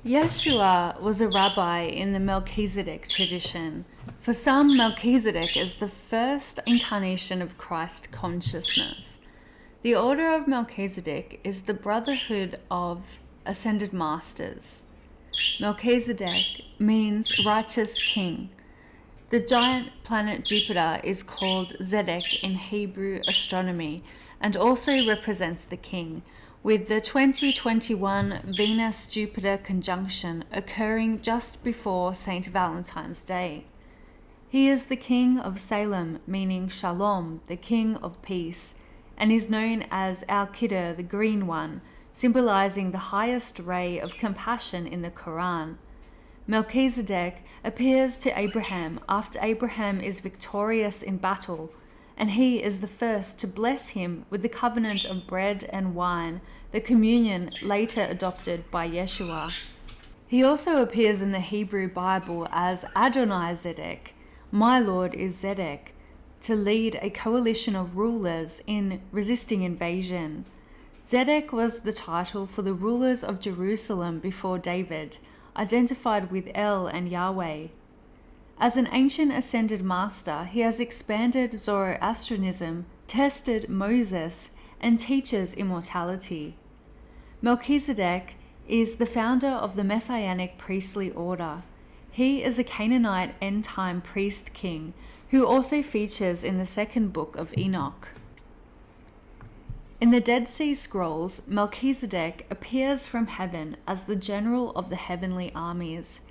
Yeshua was a rabbi in the Melchizedek tradition. For some, Melchizedek is the first incarnation of Christ consciousness. The order of Melchizedek is the brotherhood of ascended masters. Melchizedek means righteous king. The giant planet Jupiter is called TZADIK in Hebrew astronomy and also represents the king, with the 2021 Venus-Jupiter conjunction occurring just before St. Valentine's Day. He is the king of Salem, meaning Shalom, the king of peace, and is known as Al-Qidr, the green one, symbolizing the highest ray of compassion in the Quran. Melchizedek appears to Abraham after Abraham is victorious in battle, and he is the first to bless him with the covenant of bread and wine, the communion later adopted by Yeshua. He also appears in the Hebrew Bible as Adonai Zedek, my Lord is Zedek, to lead a coalition of rulers in resisting invasion. Zedek was the title for the rulers of Jerusalem before David, identified with El and Yahweh. As an ancient ascended master, he has expanded Zoroastrianism, tested Moses, and teaches immortality. Melchizedek is the founder of the Messianic priestly order. He is a Canaanite end-time priest-king who also features in the second book of Enoch. In the Dead Sea Scrolls, Melchizedek appears from heaven as the general of the heavenly armies.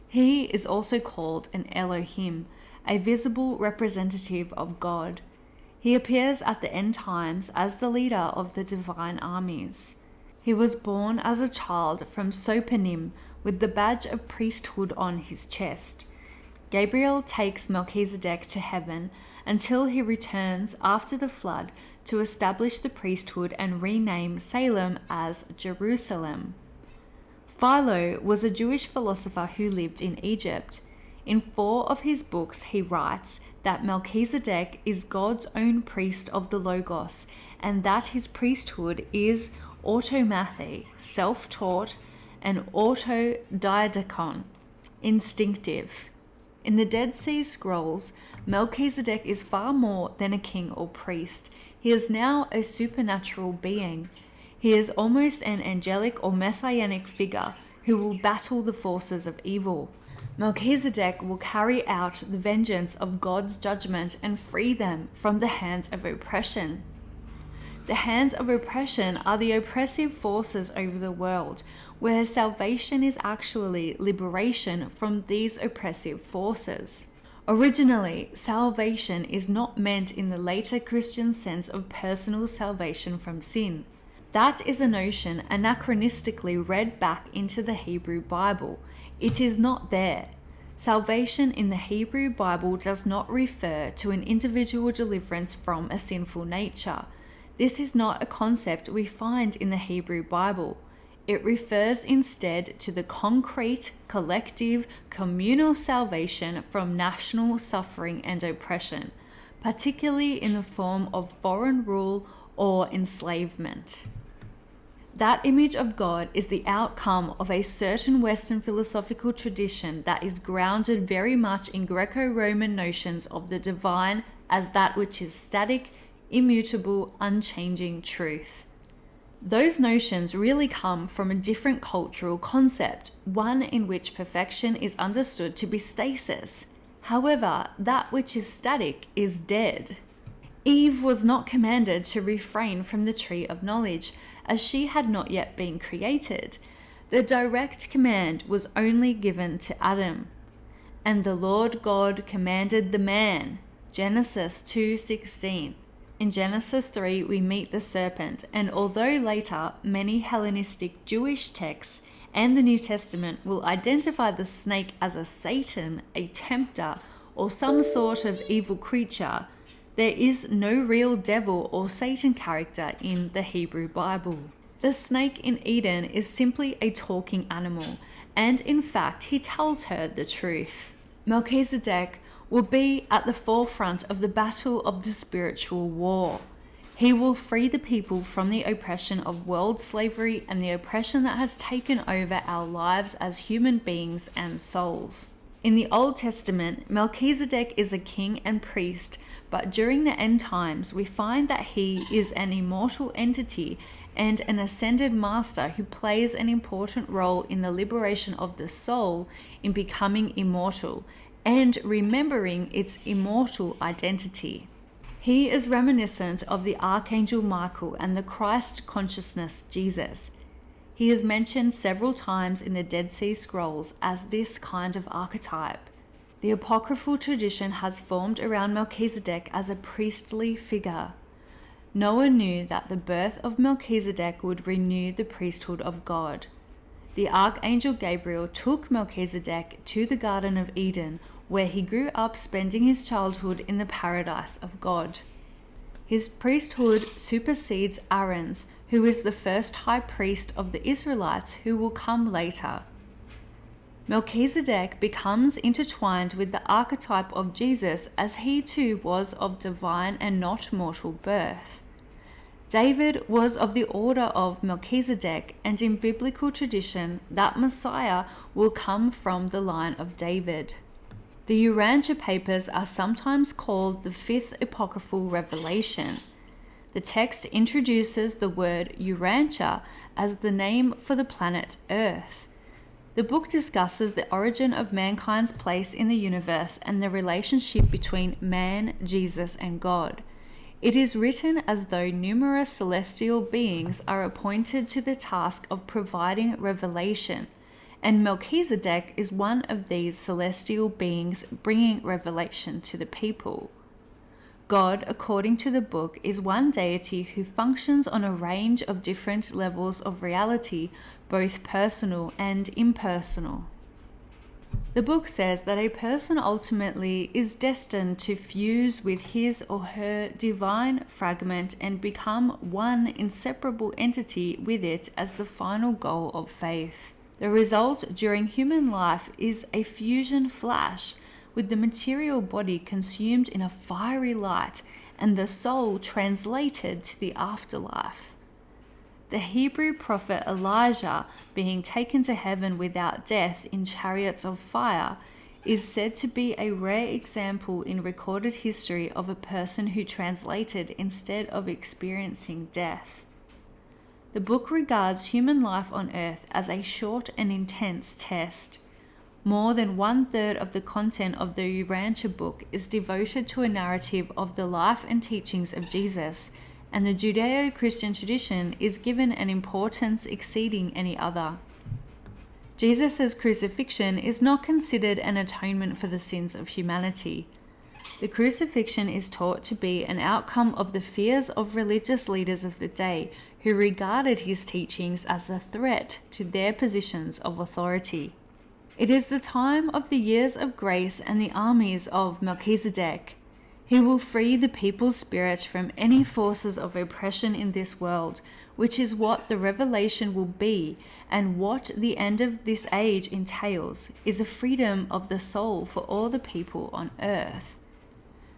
He is also called an Elohim, a visible representative of God. He appears at the end times as the leader of the divine armies. He was born as a child from Sopanim with the badge of priesthood on his chest. Gabriel takes Melchizedek to heaven until he returns after the flood to establish the priesthood and rename Salem as Jerusalem. Philo was a Jewish philosopher who lived in Egypt. In 4 of his books, he writes that Melchizedek is God's own priest of the Logos, and that his priesthood is automathe, self-taught, and autodiadakon, instinctive. In the Dead Sea Scrolls, Melchizedek is far more than a king or priest. He is now a supernatural being. He is almost an angelic or messianic figure who will battle the forces of evil. Melchizedek will carry out the vengeance of God's judgment and free them from the hands of oppression. The hands of oppression are the oppressive forces over the world, where salvation is actually liberation from these oppressive forces. Originally, salvation is not meant in the later Christian sense of personal salvation from sin. That is a notion anachronistically read back into the Hebrew Bible. It is not there. Salvation in the Hebrew Bible does not refer to an individual deliverance from a sinful nature. This is not a concept we find in the Hebrew Bible. It refers instead to the concrete, collective, communal salvation from national suffering and oppression, particularly in the form of foreign rule or enslavement. That image of God is the outcome of a certain Western philosophical tradition that is grounded very much in Greco-Roman notions of the divine as that which is static, immutable, unchanging truth. Those notions really come from a different cultural concept, one in which perfection is understood to be stasis. However, that which is static is dead. Eve was not commanded to refrain from the tree of knowledge, as she had not yet been created. The direct command was only given to Adam. And the Lord God commanded the man. Genesis 2:16. In Genesis 3, we meet the serpent, and although later many Hellenistic Jewish texts and the New Testament will identify the snake as a Satan, a tempter, or some sort of evil creature, there is no real devil or Satan character in the Hebrew Bible. The snake in Eden is simply a talking animal, and in fact, he tells her the truth. Melchizedek will be at the forefront of the battle of the spiritual war. He will free the people from the oppression of world slavery and the oppression that has taken over our lives as human beings and souls. In the Old Testament, Melchizedek is a king and priest, but during the end times, we find that he is an immortal entity and an ascended master who plays an important role in the liberation of the soul in becoming immortal and remembering its immortal identity. He is reminiscent of the Archangel Michael and the Christ consciousness Jesus. He is mentioned several times in the Dead Sea Scrolls as this kind of archetype. The apocryphal tradition has formed around Melchizedek as a priestly figure. Noah knew that the birth of Melchizedek would renew the priesthood of God. The Archangel Gabriel took Melchizedek to the Garden of Eden, where he grew up spending his childhood in the paradise of God. His priesthood supersedes Aaron's, who is the first high priest of the Israelites who will come later. Melchizedek becomes intertwined with the archetype of Jesus as he too was of divine and not mortal birth. David was of the order of Melchizedek, and in biblical tradition, that Messiah will come from the line of David. The Urantia papers are sometimes called the fifth apocryphal revelation. The text introduces the word Urantia as the name for the planet Earth. The book discusses the origin of mankind's place in the universe and the relationship between man, Jesus, and God. It is written as though numerous celestial beings are appointed to the task of providing revelation, and Melchizedek is one of these celestial beings bringing revelation to the people. God, according to the book, is one deity who functions on a range of different levels of reality, both personal and impersonal. The book says that a person ultimately is destined to fuse with his or her divine fragment and become one inseparable entity with it as the final goal of faith. The result during human life is a fusion flash, with the material body consumed in a fiery light and the soul translated to the afterlife. The Hebrew prophet Elijah, being taken to heaven without death in chariots of fire, is said to be a rare example in recorded history of a person who translated instead of experiencing death. The book regards human life on earth as a short and intense test. More than 1/3 of the content of the Urantia book is devoted to a narrative of the life and teachings of Jesus, and the Judeo-Christian tradition is given an importance exceeding any other. Jesus' crucifixion is not considered an atonement for the sins of humanity. The crucifixion is taught to be an outcome of the fears of religious leaders of the day who regarded his teachings as a threat to their positions of authority. It is the time of the years of grace and the armies of Melchizedek. He will free the people's spirit from any forces of oppression in this world, which is what the revelation will be, and what the end of this age entails, is a freedom of the soul for all the people on earth.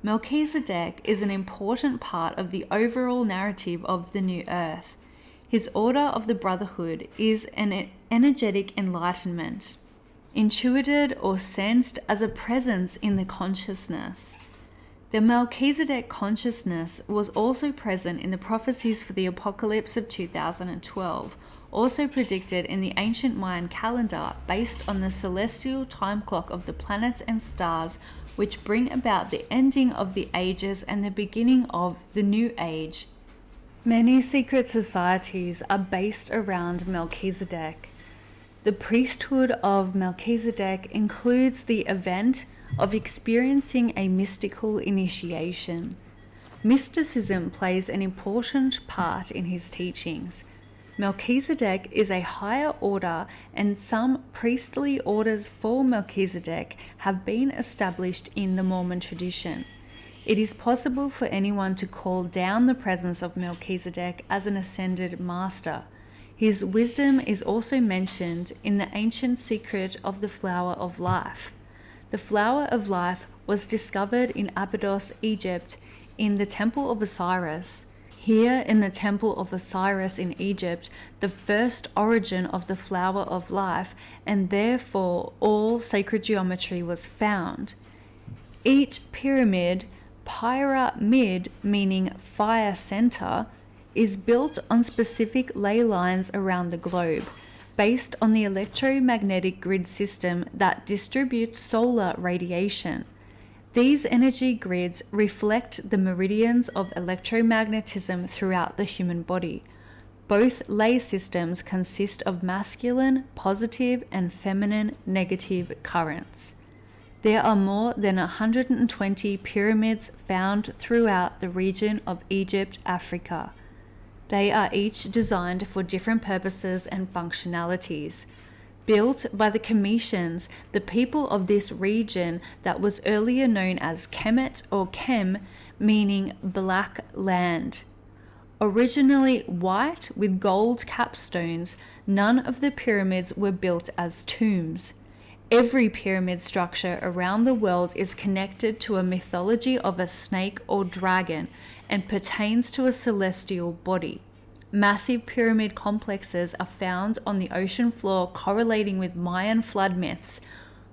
Melchizedek is an important part of the overall narrative of the new earth. His order of the brotherhood is an energetic enlightenment, intuited or sensed as a presence in the consciousness. The Melchizedek consciousness was also present in the prophecies for the apocalypse of 2012, also predicted in the ancient Mayan calendar based on the celestial time clock of the planets and stars, which bring about the ending of the ages and the beginning of the new age. Many secret societies are based around Melchizedek. The priesthood of Melchizedek includes the event of experiencing a mystical initiation. Mysticism plays an important part in his teachings. Melchizedek is a higher order, and some priestly orders for Melchizedek have been established in the Mormon tradition. It is possible for anyone to call down the presence of Melchizedek as an ascended master. His wisdom is also mentioned in the ancient secret of the flower of life. The flower of life was discovered in Abydos, Egypt, in the Temple of Osiris. Here in the temple of Osiris in Egypt, the first origin of the flower of life, and therefore all sacred geometry, was found. Each pyramid, pyramid meaning fire center, is built on specific ley lines around the globe, based on the electromagnetic grid system that distributes solar radiation. These energy grids reflect the meridians of electromagnetism throughout the human body. Both ley systems consist of masculine, positive, and feminine, negative currents. There are more than 120 pyramids found throughout the region of Egypt, Africa. They are each designed for different purposes and functionalities. Built by the Cometians, the people of this region that was earlier known as Kemet or Kem, meaning black land. Originally white with gold capstones, none of the pyramids were built as tombs. Every pyramid structure around the world is connected to a mythology of a snake or dragon and pertains to a celestial body. Massive pyramid complexes are found on the ocean floor, correlating with Mayan flood myths,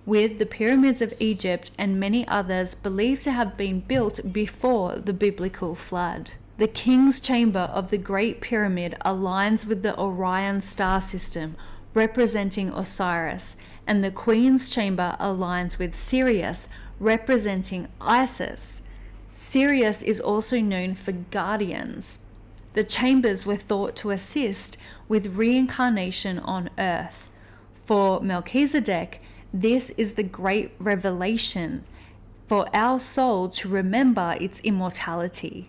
with the pyramids of Egypt and many others believed to have been built before the biblical flood. The king's chamber of the Great Pyramid aligns with the Orion star system, representing Osiris, and the queen's chamber aligns with Sirius, representing Isis. Sirius is also known for guardians. The chambers were thought to assist with reincarnation on earth. For Melchizedek, this is the great revelation for our soul to remember its immortality.